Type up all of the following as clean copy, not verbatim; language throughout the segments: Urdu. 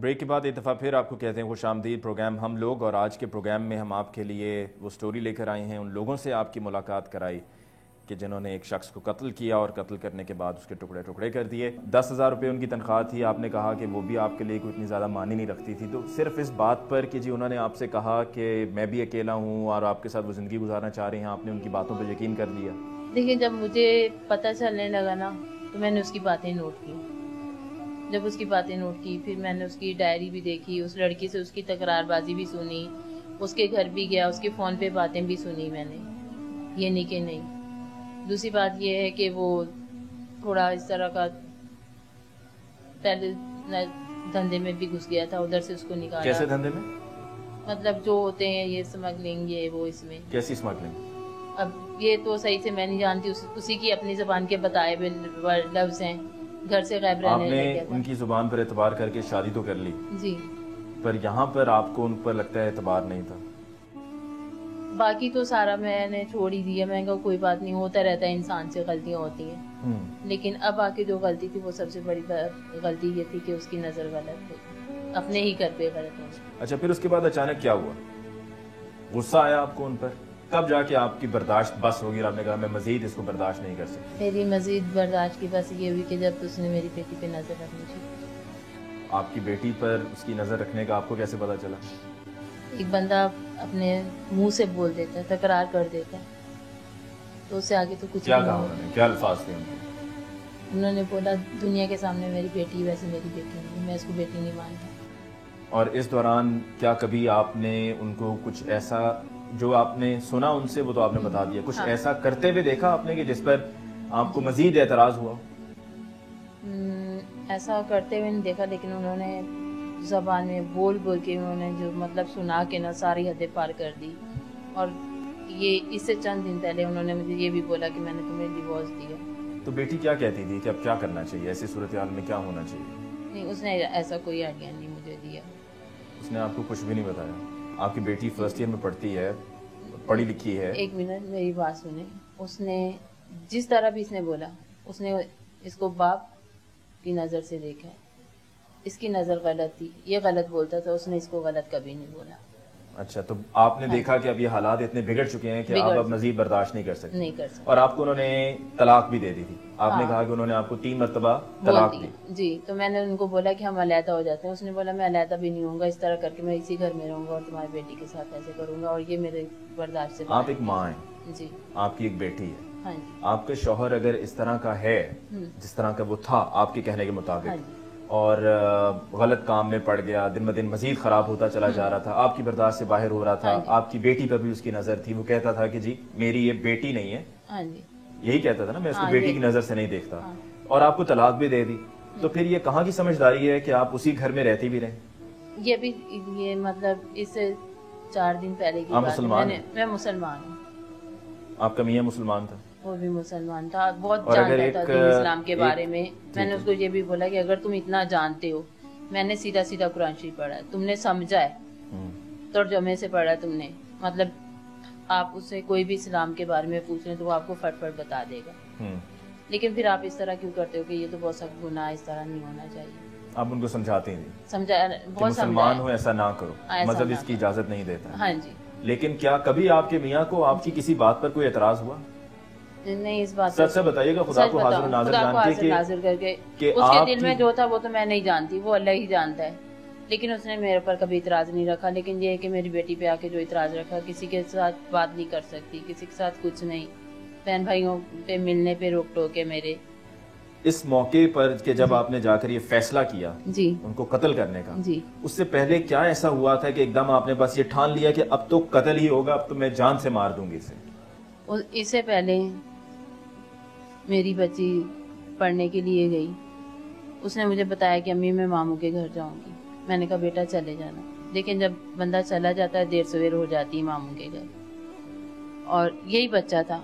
بریک کے بعد ایک دفعہ پھر آپ کو کہتے ہیں خوش آمدید پروگرام ہم لوگ، اور آج کے پروگرام میں ہم آپ کے لیے وہ سٹوری لے کر آئے ہیں، ان لوگوں سے آپ کی ملاقات کرائی کہ جنہوں نے ایک شخص کو قتل کیا اور قتل کرنے کے بعد اس کے ٹکڑے ٹکڑے کر دیے۔ 10,000 روپے ان کی تنخواہ تھی، آپ نے کہا کہ وہ بھی آپ کے لیے کوئی اتنی زیادہ معنی نہیں رکھتی تھی، تو صرف اس بات پر کہ جی انہوں نے آپ سے کہا کہ میں بھی اکیلا ہوں اور آپ کے ساتھ وہ زندگی گزارنا چاہ رہے ہیں، آپ نے ان کی باتوں پر یقین کر لیا؟ دیکھیں، جب مجھے پتہ چلنے لگا نا تو میں نے اس کی باتیں نوٹ کی۔ جب اس کی باتیں نوٹ کی پھر میں نے اس کی ڈائری بھی دیکھی، اس لڑکی سے اس کی تکرار بازی بھی سنی، اس کے گھر بھی گیا، اس کے فون پہ باتیں بھی سنی میں نے، یہ نہیں کہ نہیں۔ دوسری بات یہ ہے کہ وہ تھوڑا اس طرح کا پہلے دھندے میں بھی گھس گیا تھا، ادھر سے اس کو نکالا۔ کیسے دھندے میں؟ مطلب جو ہوتے ہیں یہ اسمگلنگ، یہ وہ، اس میں کیسی اسمگلنگ؟ اب یہ تو صحیح سے میں نہیں جانتی، اسی کی اپنی زبان کے بتائے ہوئے لفظ ہیں۔ گھر سے غائب آپ رہنے نے لگ گیا تھا۔ ان کی زبان پر اعتبار کر کے شادی تو کر لی، جی، پر یہاں پر آپ کو ان پر لگتا ہے اعتبار نہیں تھا؟ باقی تو سارا میں نے چھوڑ ہی دیا۔ میں کہا کوئی بات نہیں، ہوتا رہتا ہے، انسان سے غلطیاں ہوتی ہیں، لیکن اب آ کے جو غلطی تھی وہ سب سے بڑی غلطی یہ تھی کہ اس کی نظر غلط تھی، اپنے ہی گھر پہ غلط ہو۔ اچھا، پھر اس کے بعد اچانک کیا ہوا؟ غصہ آیا آپ کو ان پر؟ کب جا کے آپ کی برداشت بس ہوگی اور آپ نے کہا میں مزید اس کو برداشت نہیں کر سکتی؟ میری مزید برداشت کی بس یہ ہوئی کہ جب اس نے میری بیٹی پہ نظر رکھنی تھی۔ آپ کی بیٹی پر اس کی نظر رکھنے کا آپ کو کیسے پتا چلا؟ ایک بندہ اپنے منہ سے بول دیتا ہے، تکرار کر دیتا ہے، تو اس سے آگے تو کچھ کیا نہیں کہا ہوا۔ انہوں نے؟ کیا الفاظ تھے ان کے؟ انہوں نے بولا دنیا کے سامنے میری بیٹی ویسے میری بیٹی نہیں، میں اس کو بیٹی نہیں مانتا۔ اور اس دوران کیا کبھی آپ نے ان کو کچھ ایسا جو آپ نے سنا ان سے وہ تو آپ نے بتا دیا، کچھ ایسا کرتے ہوئے دیکھا آپ نے کہ جس پر آپ کو مزید اعتراض ہوا؟ ایسا کرتے ہوئے نہیں دیکھا، لیکن انہوں نے زبان میں بول بول کے انہوں نے جو مطلب سنا کے نا ساری حدیں پار کر دی۔ اور یہ اس سے چند دن پہلے انہوں نے مجھے یہ بھی بولا کہ میں نے تمہیں ڈیورس دیا۔ تو بیٹی کیا کہتی تھی کہ اب کیا کرنا چاہیے، ایسی صورتحال میں کیا ہونا چاہیے؟ نہیں، اس نے ایسا کوئی آئیڈیا نہیں مجھے دیا۔ اس نے آپ کو کچھ بھی نہیں بتایا؟ آپ کی بیٹی فرسٹ ایئر میں پڑھتی ہے، پڑھی لکھی ہے۔ ایک منٹ میری بات سنیں۔ اس نے جس طرح بھی اس نے بولا، اس نے اس کو باپ کی نظر سے دیکھا ہے، اس کی نظر غلط تھی، یہ غلط بولتا تھا، اس نے اس کو غلط کبھی نہیں بولا۔ اچھا، تو آپ نے دیکھا کہ اب یہ حالات اتنے بگڑ چکے ہیں کہ آپ اب مزید برداشت نہیں کر سکتے، نہیں کر سکتے، اور آپ کو انہوں نے طلاق بھی دے دی تھی؟ آپ نے کہا کہ انہوں نے آپ کو 3 مرتبہ طلاق دی؟ جی، تو میں نے ان کو بولا کہ ہم علیحدہ ہو جاتے ہیں۔ اس نے بولا میں علیحدہ بھی نہیں ہوں گا، اس طرح کر کے میں اسی گھر میں رہوں گا اور تمہاری بیٹی کے ساتھ ایسے کروں گا، اور یہ میرے برداشت سے۔ آپ ایک ماں ہیں، جی، آپ کی ایک بیٹی ہے، ہاں جی، آپ کے شوہر اگر اس طرح کا ہے جس طرح کا وہ تھا آپ کے کہنے کے مطابق، اور غلط کام میں پڑ گیا، دن بدن مزید خراب ہوتا چلا جا رہا تھا، آپ کی برداشت سے باہر ہو رہا تھا، آپ کی بیٹی پر بھی اس کی نظر تھی، وہ کہتا تھا کہ جی میری یہ بیٹی نہیں ہے، یہی کہتا تھا نا، میں اس کو بیٹی کی نظر سے نہیں دیکھتا، اور آپ کو طلاق بھی دے دی، تو پھر یہ کہاں کی سمجھداری ہے کہ آپ اسی گھر میں رہتی بھی رہیں؟ یہ بھی یہ مطلب اس سے 4 دن پہلے کی بات ہے۔ میں مسلمان ہوں۔ آپ کا میاں مسلمان تھا؟ وہ بھی مسلمان تھا، بہت جانتا تھا دین اسلام کے بارے میں۔ میں نے اس کو یہ بھی بولا کہ اگر تم اتنا جانتے ہو، میں نے سیدھا سیدھا قرآن شریف پڑھا ہے، تم نے سمجھا ہے، ترجمے سے پڑھا ہے تم نے، مطلب آپ اس سے کوئی بھی اسلام کے بارے میں پوچھ رہے تو وہ آپ کو فٹ فٹ بتا دے گا، لیکن پھر آپ اس طرح کیوں کرتے ہو کہ یہ تو بہت سخت گناہ، اس طرح نہیں ہونا چاہیے۔ آپ ان کو سمجھاتے ہیں؟ سمجھا، بہت مسلمان ہو ایسا نہ کرو، مذہب اس کی اجازت نہیں دیتا۔ ہاں جی، لیکن کیا کبھی آپ کے میاں کو آپ کی کسی بات پر کوئی اعتراض ہوا؟ نہیں، اس بات سچ سے بتائیے گا، خدا کو حاضر و ناظر جان کے اس کے دل میں جو تھا وہ تو میں نہیں جانتی، وہ اللہ ہی جانتا ہے، لیکن اس نے میرے پر کبھی اعتراض نہیں رکھا۔ لیکن یہ ہے کہ میری بیٹی پہ آ کے جو اعتراض رکھا، کسی کے ساتھ بات نہیں کر سکتی، کسی کے ساتھ کچھ نہیں، بہن بھائیوں پہ ملنے پہ روک ٹوک ہے میرے۔ اس موقع پر کہ جب آپ نے جا کر یہ فیصلہ کیا جی ان کو قتل کرنے کا، جی، اس سے پہلے کیا ایسا ہوا تھا کہ ایک دم آپ نے بس یہ ٹھان لیا کہ اب تو قتل ہی ہوگا، اب تو میں جان سے مار دوں گی اسے؟ اس سے پہلے میری بچی پڑھنے کے لیے گئی، اس نے مجھے بتایا کہ امی میں ماموں کے گھر جاؤں گی۔ میں نے کہا بیٹا چلے جانا، لیکن جب بندہ چلا جاتا ہے دیر سویر ہو جاتی ہے ماموں کے گھر، اور یہی بچہ تھا،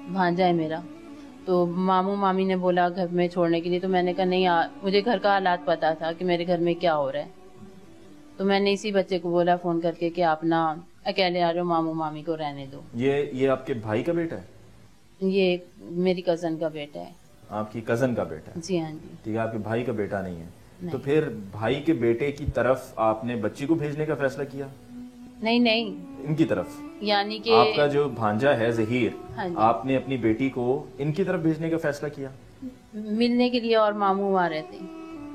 بھانجا ہے میرا، تو ماموں مامی نے بولا گھر میں چھوڑنے کے لیے، تو میں نے کہا نہیں، مجھے گھر کا حالات پتا تھا کہ میرے گھر میں کیا ہو رہا ہے، تو میں نے اسی بچے کو بولا فون کر کے کہ آپ نا اکیلے آ جاؤ، ماموں مامی کو رہنے دو۔ یہ آپ کے بھائی کا بیٹا ہے؟ یہ میری کزن کا بیٹا ہے۔ آپ کی کزن کا بیٹا ہے؟ جی ہاں جی، ٹھیک ہے، آپ کے بھائی کا بیٹا نہیں ہے۔ تو پھر بھائی کے بیٹے کی طرف آپ نے بچی کو بھیجنے کا فیصلہ کیا؟ نہیں ان کی طرف، یعنی کہ آپ کا جو بھانجا ہے ظہیر، ہاں جی، آپ نے اپنی بیٹی کو ان کی طرف بھیجنے کا فیصلہ کیا؟ ملنے کے لیے، اور ماموں وہاں رہتے ہیں،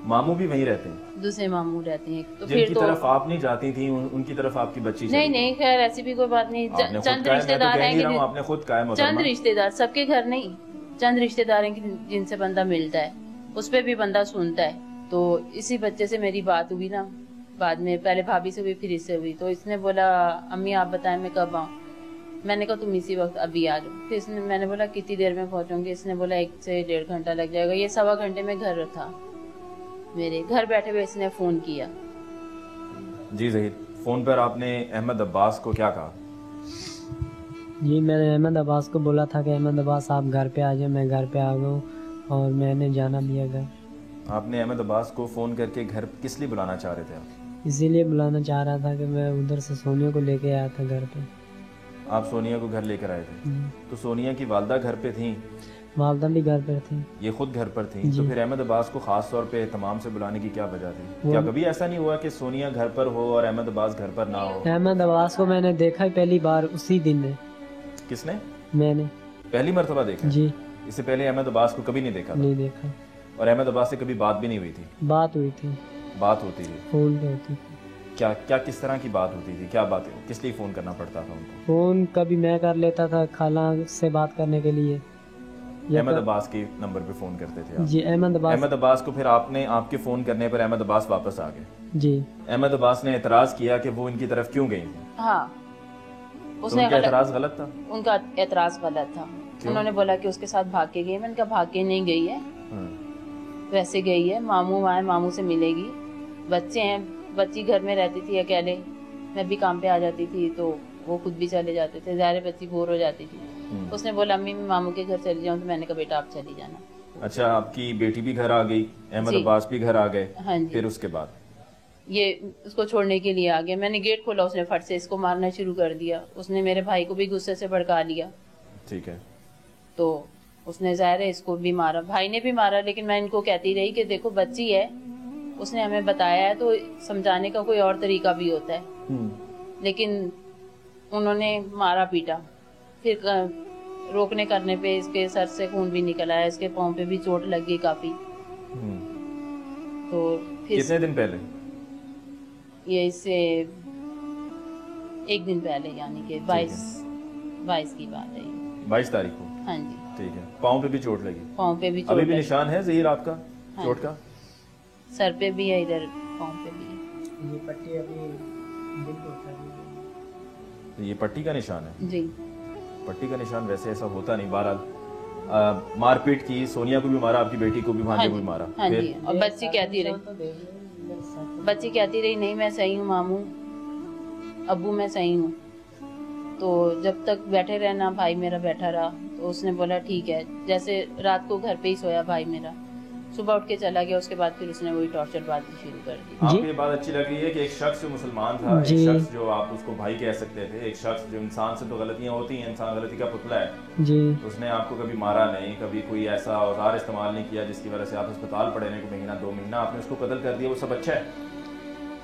ماموں بھی وہیں رہتے ہیں؟ دوسرے ماموں رہتے ہیں، تو جن پھر کی تو طرف آپ نہیں جاتی تھیں ان کی طرف آپ کی بچی چلی گئی؟ نہیں خیر ایسی بھی کوئی بات نہیں، آپ نے خود چند کہا ہے، رشتے میں تو دار کہہ ہیں نہیں رہا ہوں، کہ آپ نے خود کہا ہے چند محترمہ۔ رشتے دار، سب کے گھر نہیں، چند رشتے دار ہیں جن سے بندہ ملتا ہے، اس پہ بھی بندہ سنتا ہے۔ تو اسی بچے سے میری بات ہوئی نا، بعد میں پہلے بھابھی سے ہوئی، پھر اس سے ہوئی، تو اس نے بولا امی آپ بتائیں میں کب آؤں؟ میں نے کہا تم اسی وقت ابھی آ جاؤ۔ پھر میں نے بولا کتنی دیر میں پہنچوں گی؟ اس نے بولا 1 سے 1.5 گھنٹہ لگ جائے گا۔ یہ 1.25 گھنٹے میں گھر تھا، میرے گھر بیٹھے ہوئے اس نے فون کیا۔ جی ظہیر، فون پر آپ نے احمد عباس کو کیا کہا؟ جی میں نے احمد عباس کو بولا تھا کہ احمد عباس آپ گھر پہ آ جائیں، میں گھر پہ آ گیا ہوں اور میں نے جانا بھی ہے گھر۔ آپ نے احمد عباس کو فون کر کے گھر کس لیے بلانا چاہ رہے تھے آپ؟ اسی لیے بلانا چاہ رہا تھا کہ میں ادھر سے سونیا کو لے کے آیا تھا گھر پہ۔ آپ سونیا کو گھر لے کر آئے تھے؟ تو سونیا کی والدہ گھر پہ تھیں؟ والدہ بھی گھر پر تھی، یہ خود گھر پر تھیں؟ تو پھر احمد عباس کو خاص طور پہ اہتمام سے بلانے کی کیا وجہ تھی؟ کیا کبھی ایسا نہیں ہوا کہ سونیا گھر پر ہو اور احمد عباس گھر پر نہ ہو؟ احمد عباس کو میں نے دیکھا پہلی بار اسی دن ہے۔ کس نے؟ میں نے پہلی مرتبہ دیکھا؟ جی اس سے پہلے احمد عباس کو کبھی نہیں دیکھا تھا؟ نہیں دیکھا۔ اور احمد عباس سے کبھی بات بھی نہیں ہوئی تھی؟ بات ہوئی تھی، بات ہوتی تھی؟ فون پہ ہوتی تھی۔ کیا کس طرح کی بات ہوتی تھی؟ کیا باتیں، کس لیے فون کرنا پڑتا تھا ان کو؟ فون کبھی میں کر لیتا تھا خالہ سے بات کرنے کے لیے۔ احمد عباس کے نمبر پہ فون کرتے تھے آپ؟ جی احمد عباس کو پھر آپ کے فون کرنے پر احمد عباس واپس آ گئے؟ جی احمد عباس نے اعتراض کیا کہ وہ ان کی طرف کیوں گئی تھی؟ ہاں، اس نے اعتراض غلط تھا؟ ان کا اعتراض غلط تھا۔ انہوں نے بولا کہ اس کے ساتھ بھاگ کے گئی۔ میں نے کہا بھاگ کے نہیں گئی ہے، ویسے گئی ہے، ماموں آئے، ماموں سے ملے گی، بچے ہیں، بچی گھر میں رہتی تھی اکیلے، میں بھی کام پہ آ جاتی تھی تو وہ خود بھی چلے جاتے تھے، ظاہر بچی بور ہو جاتی تھی۔ اس نے بولا امی میں ماموں کے گھر چلی جاؤں، تو میں نے کہا بیٹا آپ چلی جانا۔ اچھا، آپ کی بیٹی بھی گھر آ گئی، احمد عباس بھی گھر آ گئے؟ ہاں جی، پھر اس کے بعد یہ اس کو چھوڑنے کے لیے آ گیا۔ میں نے گیٹ کھولا، اس نے فٹ سے اس کو مارنا شروع کر دیا۔ اس نے میرے بھائی کو بھی غصے سے بھڑکا لیا، ٹھیک ہے، تو اس نے ظاہر ہے اس کو بھی مارا، بھائی نے بھی مارا، لیکن میں ان کو کہتی رہی کہ دیکھو بچی ہے، اس نے ہمیں بتایا ہے تو سمجھانے کا کوئی اور طریقہ بھی ہوتا ہے، لیکن انہوں نے مارا پیٹا۔ پھر روکنے کرنے پہ اس کے سر سے خون بھی نکل آیا، اس کے پاؤں پہ بھی چوٹ لگ گئی کافی۔ تو پھر کتنے دن پہلے؟ یہ اس سے 1 دن پہلے، یعنی کہ 22 کی بات ہے، 22 تاریخ کو؟ ہاں جی، ٹھیک ہے، پاؤں پہ بھی چوٹ لگی؟ پاؤں پہ بھی چوٹ ابھی بھی لگی، نشان ہے ظہیر آپ کا چوٹ کا؟ سر پہ بھی ہے، ادھر پاؤں پہ بھی ہے۔ یہ پٹی ابھی یہ پٹی کا نشان ہے؟ جی، پٹی کا نشان ویسے ایسا ہوتا نہیں۔ بہرحال مار پیٹ کی، سونیا کو بھی مارا، آپ کی بیٹی کو بھی، بھانجے کو بھی مارا؟ ہاں جی، اور بچی کہتی رہی نہیں میں صحیح ہوں ماموں، ابو میں صحیح ہوں۔ تو جب تک بیٹھے رہنا، بھائی میرا بیٹھا رہا، تو اس نے بولا ٹھیک ہے، جیسے رات کو گھر پہ ہی سویا بھائی میرا، صبح اٹھ کے چلا گیا۔ اس کے بعد پھر اس نے وہی ٹارچر بازی شروع کر دی۔ آپ کو یہ بات اچھی لگ رہی ہے کہ ایک شخص جو مسلمان تھا، ایک شخص جو آپ اس کو بھائی کہہ سکتے تھے، ایک شخص جو انسان سے تو غلطیاں ہوتی ہیں، انسان غلطی کا پتلا ہے، جی اس نے آپ کو کبھی مارا نہیں، کبھی کوئی ایسا اوزار استعمال نہیں کیا جس کی وجہ سے آپ اسپتال پڑے رہے، 1 مہینہ 2 مہینہ، آپ نے اس کو قتل کر دیا، وہ سب اچھا ہے؟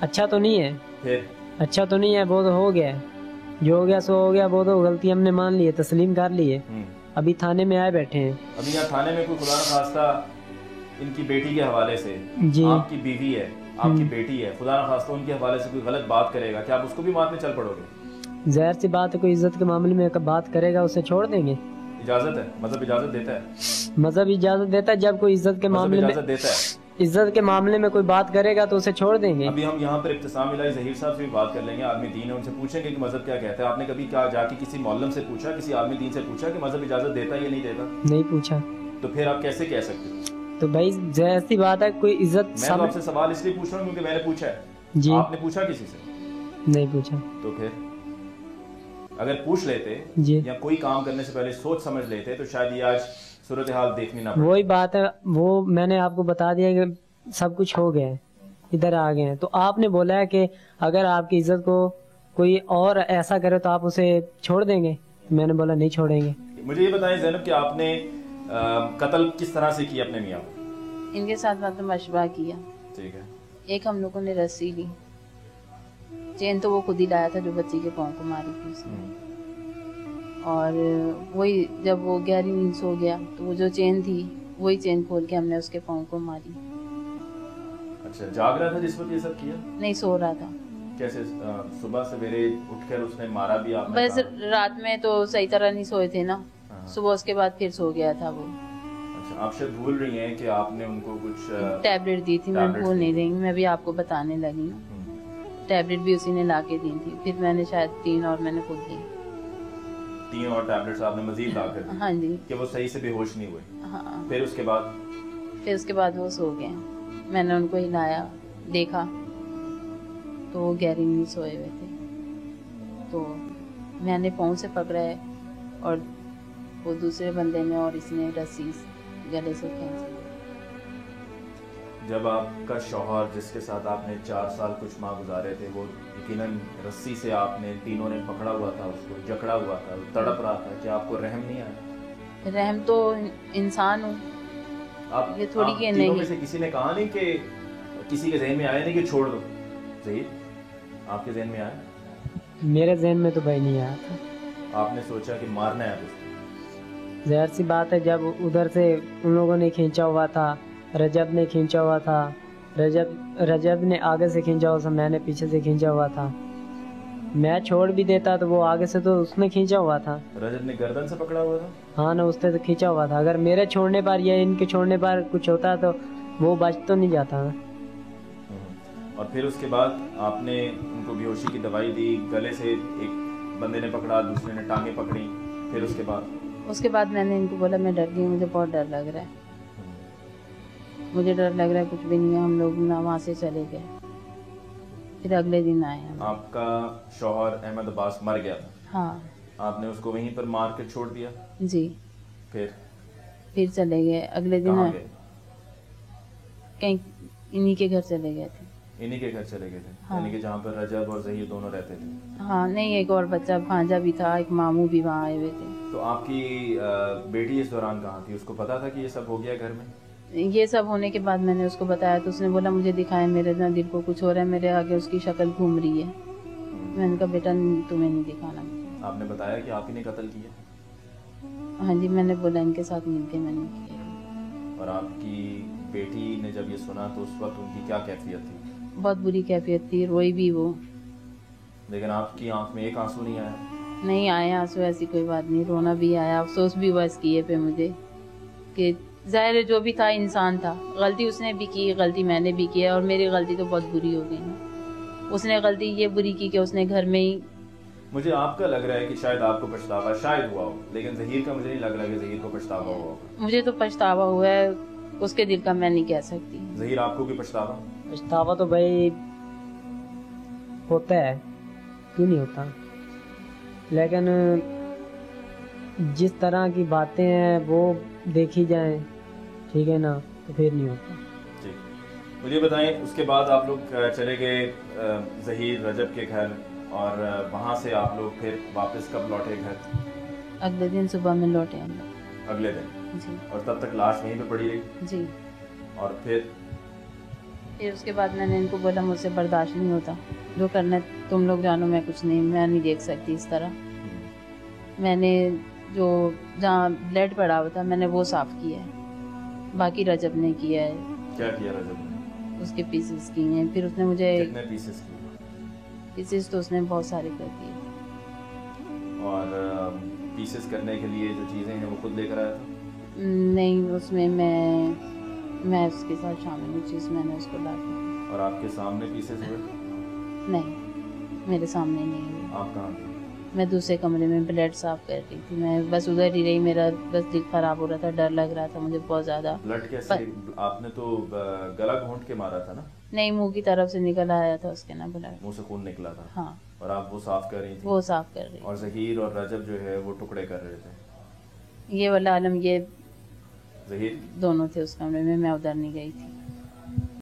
اچھا تو نہیں ہے، پھر اچھا تو نہیں ہے، وہ تو ہو گیا، جو ہو گیا سو ہو گیا، وہ تو غلطی ہم نے مان لی ہے، تسلیم کر لی ہے، ابھی تھانے میں آئے بیٹھے ہیں۔ ابھی یہاں تھانے میں کوئی خدا نخواستہ ان کی بیٹی کے حوالے سے، جی آپ کی بیوی ہے، آپ کی بیٹی ہے، خدا نخواستہ ان کے حوالے سے کوئی غلط بات کرے گا، کیا آپ اس کو بھی مارنے چل پڑو گے؟ ظاہر سی بات ہے، کوئی عزت کے معاملے میں بات کرے گا اسے چھوڑ دیں گے؟ اجازت ہے، مذہب اجازت دیتا ہے؟ مذہب اجازت دیتا ہے، جب کوئی عزت کے مذہب معاملے میں اجازت دیتا ہے؟ عزت کے معاملے میں کوئی بات کرے گا تو اسے چھوڑ دیں گے؟ ابھی ہم یہاں پر ابتسام الہی ظہیر صاحب سے بھی بات کر لیں گے، عالم دین ہے، ان سے پوچھیں گے کہ مذہب کیا کہتا ہے۔ آپ نے کبھی کیا جا کے کسی معلم سے پوچھا، کسی عالم دین سے پوچھا کہ مذہب اجازت دیتا ہے یا نہیں دیتا؟ نہیں پوچھا۔ تو پھر آپ کیسے کہہ سکتے؟ تو بھائی ظاہر سی بات ہے، کوئی عزت میں تو آپ سے سوال اس لیے پوچھ رہا ہوں کیونکہ میں نے پوچھا ہے، جی آپ نے پوچھا کسی سے؟ نہیں پوچھا۔ تو پھر اگر پوچھ لیتے جی یا کوئی کام کرنے سے پہلے سوچ سمجھ لیتے تو شاید یہ آج صورتحال دیکھنی نہ پڑتی۔ وہی بات ہے، وہ میں نے آپ کو بتا دیا کہ سب کچھ ہو گیا ہے، ادھر آ گئے ہیں، تو آپ نے بولا ہے کہ اگر آپ کی عزت کو کوئی اور ایسا کرے تو آپ اسے چھوڑ دیں گے؟ میں نے بولا نہیں چھوڑیں گے۔ مجھے یہ بتائیں زینب کہ آپ نے قتل کس طرح سے کیا اپنے میاں کو؟ ان کے ساتھ مطلب مشورہ کیا، ٹھیک ہے. ایک ہم لوگوں نے رسی لی. چین تو وہ خود ہی لایا تھا جو بچی کے پاؤں کو ماری تھی اس نے. اور وہی جب وہ گہری نیند سو گیا تو وہ جو چین تھی وہی چین کھول کے ہم نے اس کے پاؤں کو ماری. اچھا, جاگ رہا تھا جس وقت یہ سب کیا؟ نہیں, سو رہا تھا. کیسے صبح سویرے اٹھ کر اس نے مارا بھی آپ نے؟ بس رات میں تو صحیح طرح نہیں سوئے تھے نا, صبح اس کے بعد پھر سو گیا تھا وہ. اچھا, آپ شاید بھول رہی ہیں کہ آپ نے ان کو کچھ ٹیبلٹ دی تھی. میں بھول نہیں رہی, میں بھی آپ کو بتانے لگی ہوں. ٹیبلٹ بھی اسی نے لا کے دی تھی. پھر میں نے شاید 3 اور میں نے خود دی. 3 اور ٹیبلٹس آپ نے مزید لا کر دی؟ ہاں جی. کہ وہ صحیح سے بے ہوش نہیں ہوئے؟ ہاں. پھر اس کے بعد وہ سو گئے. میں نے ان کو ہلایا, دیکھا تو وہ گہری نیند سوئے ہوئے تھے. تو میں نے پاؤں سے پکڑا ہے اور وہ دوسرے بندے نے اور اس نے رسی گلے سے کھینچی. جب آپ کا شوہر جس کے ساتھ آپ نے 4 سال کچھ ماہ گزارے تھے وہ یقیناً رسی سے آپ نے تینوں نے پکڑا ہوا تھا, اس کو جکڑا ہوا تھا, تڑپ رہا تھا, کہ آپ کو رحم نہیں آیا؟ رحم تو انسان ہوں, آپ یہ تھوڑی کہ تینوں میں سے کسی نے کہا نہیں کہ کسی کے ذہن میں آیا نہیں کہ چھوڑ دو؟ ظہیر, آپ کے ذہن میں آیا؟ میرے ذہن میں تو بھائی نہیں آیا تھا. آپ نے سوچا کہ مارنا ہے اس کو؟ ظاہر سی بات ہے, جب ادھر سے ان لوگوں نے کھینچا ہوا تھا, رجب نے کھینچا ہوا تھا, رجب نے آگے سے کھینچا ہوا تھا, میں نے پیچھے سے کھینچا ہوا تھا. میں چھوڑ بھی دیتا تو وہ آگے سے تو اس نے کھینچا ہوا تھا. رجب نے گردن سے پکڑا ہوا تھا؟ ہاں نا, اس نے تو کھینچا ہوا تھا. اگر میرے چھوڑنے پر یا ان کے چھوڑنے پر کچھ ہوتا تو وہ بچ تو نہیں جاتا. اور پھر اس کے بعد آپ نے ان کو بے ہوشی کی دوائی دی, گلے سے ایک بندے نے پکڑا, دوسرے نے ٹانگیں پکڑی. پھر اس کے بعد میں نے ان کو بولا میں ڈر گئی, مجھے بہت ڈر لگ رہا ہے, مجھے ڈر لگ رہا ہے, کچھ بھی نہیں ہے. ہم لوگ نہ وہاں سے چلے گئے. پھر اگلے دن آئے ہم. آپ کا شوہر احمد عباس مر گیا تھا؟ ہاں. آپ نے اس کو وہیں پر مار کے چھوڑ دیا؟ جی. پھر چلے گئے. اگلے دن کہیں انہی کے گھر چلے گئے تھے. انہی کے گھر چلے گئے تھے؟ یعنی کہ جہاں پر رجب اور ظہیر دونوں رہتے تھے؟ ہاں. نہیں, ایک اور بچہ بھانجا بھی تھا, ایک ماموں بھی وہاں آئے ہوئے تھے. تو آپ کی بیٹی اس دوران کہاں تھی؟ اس کو پتا تھا کہ یہ سب ہو گیا گھر میں؟ یہ سب ہونے کے بعد میں نے اس کو بتایا تو اس نے بولا مجھے دکھائیں, میرے دل کو کچھ ہو رہا ہے, میرے آگے اس کی شکل گھوم رہی ہے. میں نے کہا بیٹا تمہیں نہیں دکھانا. آپ نے بتایا کہ آپ ہی نے قتل کیا؟ ہاں جی, میں نے بولا ان کے ساتھ مل کے میں نے کیا. اور آپ کی بیٹی نے جب یہ سنا تو اس وقت ان کی کیا کیفیت تھی؟ بہت بری کیفیت تھی, روئی بھی وہ. لیکن آپ کی آنکھ میں ایک آنسو نہیں آیا؟ نہیں آیا آنسو, ایسی کوئی بات نہیں. رونا بھی آیا, افسوس بھی ہوا اس کیے پہ مجھے, کہ ظاہر ہے جو بھی تھا انسان تھا. غلطی اس نے بھی کی, غلطی میں نے بھی کی ہے, اور میری غلطی تو بہت بری ہو گئی نا. اس نے غلطی یہ بری کی کہ اس نے گھر میں ہی. مجھے آپ کا لگ رہا ہے کہ شاید آپ کو پچھتاوا شاید ہوا ہو, لیکن ظہیر کا مجھے نہیں لگ رہا کہ ظہیر کو پچھتاوا ہوا ہوگا. مجھے تو پچھتاوا ہوا ہے, اس کے دل کا میں نہیں کہہ سکتی. ظہیر, آپ کو بھی پچھتاوا؟ پچھتاوا تو بھائی ہوتا ہے, کیوں نہیں ہوتا, لیکن جس طرح کی باتیں ہیں وہ دیکھی جائیں, ٹھیک ہے نا, تو پھر نہیں ہوتا. ٹھیک, مجھے بتائیں اس کے بعد آپ لوگ چلے گئے ظہیر رجب کے گھر, اور وہاں سے آپ لوگ پھر واپس کب لوٹے گھر؟ اگلے دن صبح میں لوٹے ہم لوگ. اگلے دن؟ جی. اور تب تک لاش وہیں پہ پڑی رہی؟ جی. اور پھر اس کے بعد میں نے ان کو بولا مجھ سے برداشت نہیں ہوتا, جو کرنا تم لوگ جانو, میں کچھ نہیں, میں نہیں دیکھ سکتی اس طرح. میں نے جو جہاں بلڈ پڑا ہوا تھا میں نے وہ صاف کیا ہے, باقی رجب نے کیا ہے. کیا کیا رجب نے؟ اس کے پیسز کیے ہیں. پھر اس نے مجھے کتنے پیسز کیے؟ پیسز تو اس نے بہت سارے کر دیے. اور پیسز کرنے کے لیے جو چیزیں ہیں وہ خود لے کر آیا تھا؟ نہیں, اس میں میں اس کے ساتھ شامل ہوں, چیز میں نے اس کو لا دی. اور آپ کے سامنے پیسز ہوئے؟ نہیں, میرے سامنے نہیں ہوئے. آپ کہاں تھے؟ میں دوسرے کمرے میں بلڈ صاف کر رہی تھی. میں بس ادھر ہی رہی, میرا بس دل خراب ہو رہا تھا, ڈر لگ رہا تھا مجھے بہت زیادہ. بلڈ کیسے؟ آپ نے تو گلا گھونٹ کے مارا تھا نا؟ نہیں, منہ کی طرف سے نکل آیا تھا اس کے نا بلڈ. منہ سے خون نکلا تھا؟ ہاں. اور آپ وہ صاف کر رہی تھی؟ وہ صاف کر رہی. اور ظہیر اور رجب جو ہے وہ ٹکڑے کر رہے تھے؟ یہ والا عالم, یہ ظہیر دونوں تھے اس کمرے میں, میں ادھر نہیں گئی تھی.